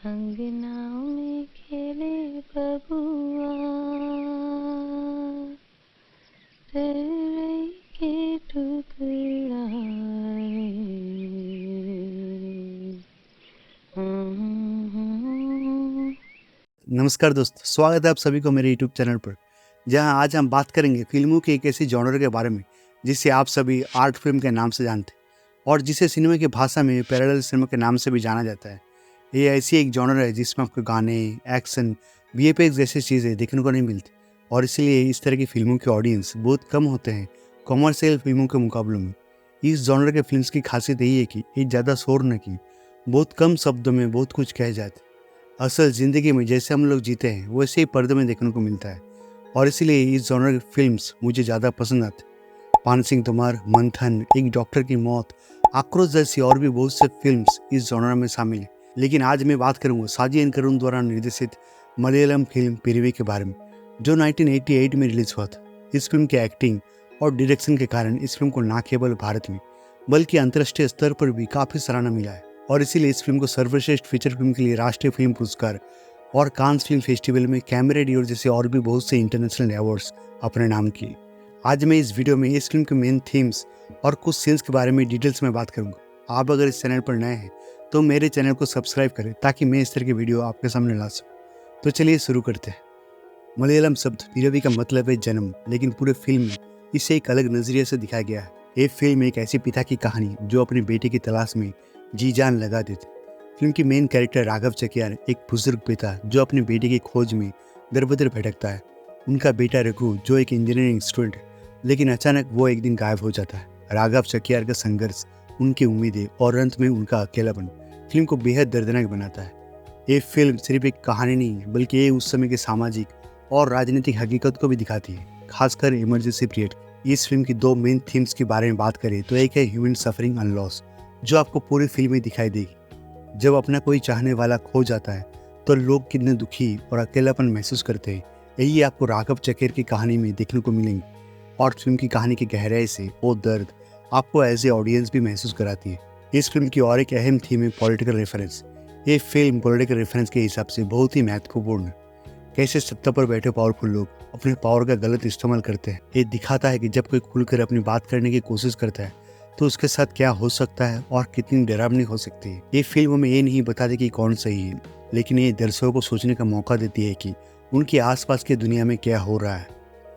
अंगनाओं में खेले बबुआ, तेरे के टुकड़ा नमस्कार दोस्त, स्वागत है आप सभी को मेरे यूट्यूब चैनल पर, जहां आज हम बात करेंगे फिल्मों के एक ऐसी जॉनर के बारे में जिसे आप सभी आर्ट फिल्म के नाम से जानते हैं और जिसे सिनेमा की भाषा में पैरेलल सिनेमा के नाम से भी जाना जाता है। ये ऐसी एक जॉनर है जिसमें आपको गाने, एक्शन, वीएफएक्स जैसी चीज़ें देखने को नहीं मिलती और इसलिए इस तरह की फिल्मों के ऑडियंस बहुत कम होते हैं कॉमर्शियल फिल्मों के मुकाबलों में। इस जॉनर के फिल्म्स की खासियत यही है कि ये ज़्यादा शोर न की, बहुत कम शब्दों में बहुत कुछ कह जाते। असल ज़िंदगी में जैसे हम लोग जीते हैं वैसे ही पर्दे में देखने को मिलता है और इसीलिए इस जॉनर की फिल्म्स मुझे ज़्यादा पसंद आती। पान सिंह तोमर, मंथन, एक डॉक्टर की मौत, आक्रोश जैसी और भी बहुत से फिल्म्स इस जॉनर में शामिल हैं। लेकिन आज मैं बात करूंगा साजी एन करुण द्वारा निर्देशित मलयालम फिल्म पिरवी के बारे में, जो 1988 में रिलीज हुआ था। इस फिल्म के एक्टिंग और डायरेक्शन के कारण इस फिल्म को न केवल भारत में बल्कि अंतर्राष्ट्रीय स्तर पर भी काफ़ी सराहना मिला है और इसीलिए इस फिल्म को सर्वश्रेष्ठ फीचर फिल्म के लिए राष्ट्रीय फिल्म पुरस्कार और कांस फिल्म फेस्टिवल में कैमरे डियोर जैसे और भी बहुत से इंटरनेशनल अवार्ड्स अपने नाम किए। आज मैं इस वीडियो में इस फिल्म के मेन थीम्स और कुछ सीन्स के बारे में डिटेल्स में बात करूंगा। आप अगर इस चैनल पर नए हैं तो मेरे चैनल को सब्सक्राइब करें ताकि मैं इस तरह की वीडियो आपके सामने ला सकूँ। तो चलिए शुरू करते हैं। मलयालम शब्द पिरवी का मतलब है जन्म, लेकिन पूरे फिल्म में इसे एक अलग नजरिए से दिखाया गया है। ये फिल्म एक ऐसी पिता की कहानी जो अपनी बेटी की तलाश में जी जान लगा देते। फिल्म की मेन कैरेक्टर राघव चकियार एक बुजुर्ग पिता जो अपनी बेटी की खोज में दर बदर भटकता है। उनका बेटा रघु जो एक इंजीनियरिंग स्टूडेंट है, लेकिन अचानक वो एक दिन गायब हो जाता है। राघव चकियार का संघर्ष, उनकी उम्मीदें और अंत में उनका अकेलापन फिल्म को बेहद दर्दनाक बनाता है। ये फिल्म सिर्फ एक कहानी नहीं है बल्कि ये उस समय के सामाजिक और राजनीतिक हकीकत को भी दिखाती है, खासकर इमरजेंसी पीरियड। इस फिल्म की दो मेन थीम्स के बारे में बात करें तो एक है ह्यूमन सफरिंग एंड लॉस, जो आपको पूरी फिल्म में दिखाई देगी। जब अपना कोई चाहने वाला खो जाता है तो लोग कितने दुखी और अकेलापन महसूस करते हैं, यही आपको राघव चकियार की कहानी में देखने को मिलेंगे। और फिल्म की कहानी की गहराई से वो दर्द आपको एज ए ऑडियंस भी महसूस कराती है। इस फिल्म की और एक अहम थीम है पॉलिटिकल रेफरेंस। ये फिल्म पॉलिटिकल रेफरेंस के हिसाब से बहुत ही महत्वपूर्ण है। कैसे सत्ता पर बैठे पावरफुल लोग अपने पावर का गलत इस्तेमाल करते हैं। ये दिखाता है कि जब कोई खुलकर अपनी बात करने की कोशिश करता है तो उसके साथ क्या हो सकता है और कितनी डरावनी हो सकती है। ये फिल्म हमें ये नहीं बताती कि कौन सही है, लेकिन ये दर्शकों को सोचने का मौका देती है कि उनके आसपास की दुनिया में क्या हो रहा है।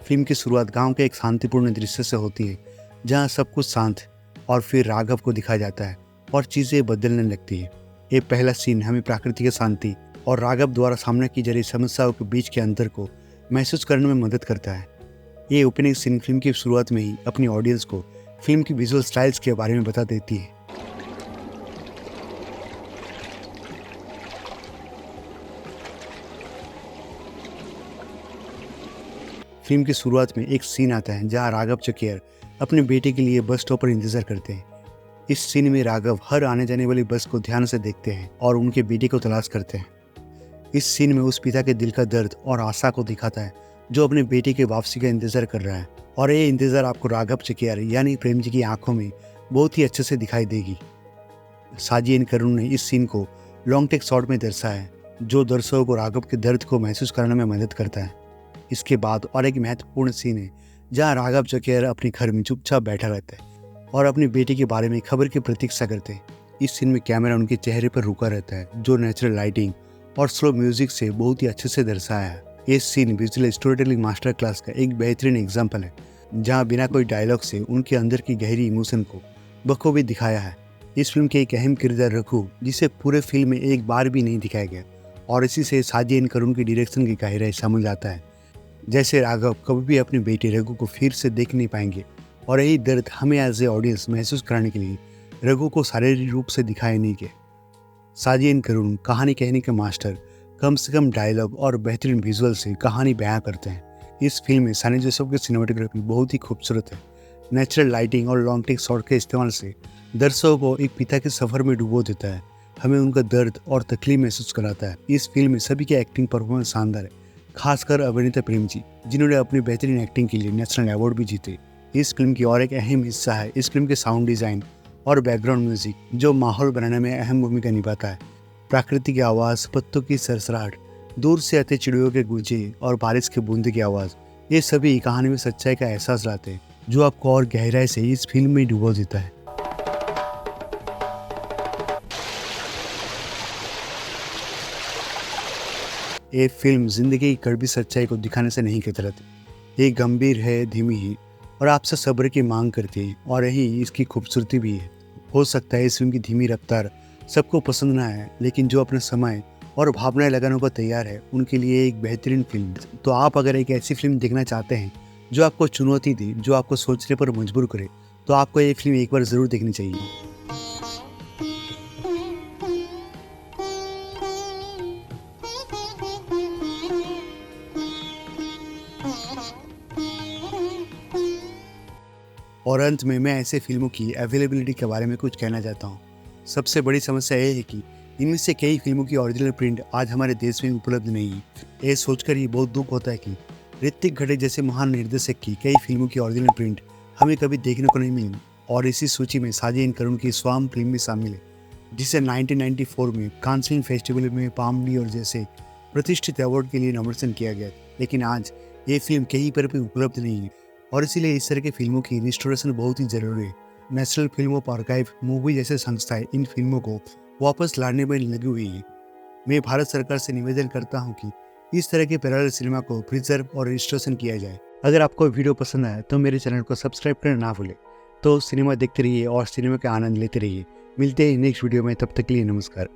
फिल्म की शुरुआत गांव के एक शांतिपूर्ण दृश्य से होती है जहां सब कुछ शांत है और फिर राघव को दिखाया जाता है और चीज़ें बदलने लगती है। ये पहला सीन हमें प्रकृति की शांति और राघव द्वारा सामना की जा रही समस्याओं के बीच के अंतर को महसूस करने में मदद करता है। ये ओपनिंग सीन फिल्म की शुरुआत में ही अपनी ऑडियंस को फिल्म की विजुअल स्टाइल्स के बारे में बता देती है। फिल्म की शुरुआत में एक सीन आता है जहां राघव चकियार अपने बेटे के लिए बस स्टॉप पर इंतजार करते हैं। इस सीन में राघव हर आने जाने वाली बस को ध्यान से देखते हैं और उनके बेटे को तलाश करते हैं। इस सीन में उस पिता के दिल का दर्द और आशा को दिखाता है जो अपने बेटे के वापसी का इंतजार कर रहा है, और ये इंतजार आपको राघव चकियार यानी प्रेम जी की आंखों में बहुत ही अच्छे से दिखाई देगी। साजी एन करुण ने इस सीन को लॉन्ग टेक शॉट में दर्शाया है जो दर्शकों को राघव के दर्द को महसूस करने में मदद करता है। इसके बाद और एक महत्वपूर्ण सीन है जहाँ राघव चकियार अपने घर में चुपचाप बैठा रहता है और अपनी बेटे के बारे में खबर की प्रतीक्षा करते हैं। इस सीन में कैमरा उनके चेहरे पर रुका रहता है जो नेचुरल लाइटिंग और स्लो म्यूजिक से बहुत ही अच्छे से दर्शाया है। ये scene visual story telling master class का एक बेहतरीन एग्जाम्पल है जहाँ बिना कोई डायलॉग से उनके अंदर की गहरी इमोशन को बखूबी दिखाया है। इस फिल्म के एक अहम किरदार रघु, जिसे पूरे फिल्म में एक बार भी नहीं दिखाया गया, और इसी से साजी एन करुण की डायरेक्शन की गहराई समझ आता है। जैसे राघव कभी भी अपने बेटे रघु को फिर से देख नहीं पाएंगे और यही दर्द हमें एज ए ऑडियंस महसूस कराने के लिए रघु को शारीरिक रूप से दिखाया नहीं गया। साजी एन करुण कहानी कहने के मास्टर कम से कम डायलॉग और बेहतरीन विजुअल से कहानी बयां करते हैं। इस फिल्म में सनी जोसेफ की सिनेमेटोग्राफी बहुत ही खूबसूरत है। नेचुरल लाइटिंग और लॉन्ग टेक शॉट के इस्तेमाल से दर्शकों को एक पिता के सफर में डुबो देता है, हमें उनका दर्द और तकलीफ महसूस कराता है। इस फिल्म में सभी की एक्टिंग परफॉर्मेंस शानदार है, खासकर अभिनेता प्रेम जी, जिन्होंने अपनी बेहतरीन एक्टिंग के लिए नेशनल अवार्ड भी जीते। इस फिल्म की और एक अहम हिस्सा है इस फिल्म के साउंड डिज़ाइन और बैकग्राउंड म्यूजिक, जो माहौल बनाने में अहम भूमिका निभाता है। प्रकृति की आवाज़, पत्तों की सरसराहट, दूर से आते चिड़ियों के गूंजे और बारिश की बूंद की आवाज़, ये सभी कहानी में सच्चाई का एहसास लाते हैं, जो आपको और गहराई से इस फिल्म में डुबो देता है। ये फिल्म जिंदगी की कड़वी सच्चाई को दिखाने से नहीं कतराती। ये गंभीर है, धीमी है और आपसे सब्र की मांग करती है, और यही इसकी खूबसूरती भी है। हो सकता है इस फिल्म की धीमी रफ्तार सबको पसंद ना आए, लेकिन जो अपने समय और भावनाएं लगाने को तैयार है, उनके लिए एक बेहतरीन फिल्म। तो आप अगर एक ऐसी फिल्म देखना चाहते हैं जो आपको चुनौती दे, जो आपको सोचने पर मजबूर करे, तो आपको ये फिल्म एक बार ज़रूर देखनी चाहिए। और अंत में मैं ऐसे फिल्मों की अवेलेबिलिटी के बारे में कुछ कहना चाहता हूँ। सबसे बड़ी समस्या यह है कि इनमें से कई फिल्मों की ओरिजिनल प्रिंट आज हमारे देश में उपलब्ध नहीं है। ये सोचकर ही बहुत दुख होता है कि ऋतिक घटक जैसे महान निर्देशक की कई फिल्मों की ओरिजिनल प्रिंट हमें कभी देखने को नहीं मिली। और इसी सूची में साजिद करुण की स्वाम फिल्म भी शामिल है, जिसे 1994 में कांस फिल्म फेस्टिवल में पाम डियोर जैसे प्रतिष्ठित अवार्ड के लिए नॉमिनेशन किया गया। लेकिन आज ये फिल्म कहीं पर भी उपलब्ध नहीं है, और इसीलिए इस तरह की फिल्मों की रिस्टोरेशन बहुत ही जरूरी है। National film of archive movie जैसे संस्थाएं इन फिल्मों को वापस लाने में लगी हुई है। मैं भारत सरकार से निवेदन करता हूं कि इस तरह के पैरेलल सिनेमा को प्रिजर्व और रिस्टोरेशन किया जाए। अगर आपको वीडियो पसंद आया तो मेरे चैनल को सब्सक्राइब करना ना भूलें। तो सिनेमा देखते रहिए और सिनेमा का आनंद लेते रहिए। मिलते हैं नेक्स्ट वीडियो में, तब तक के लिए नमस्कार।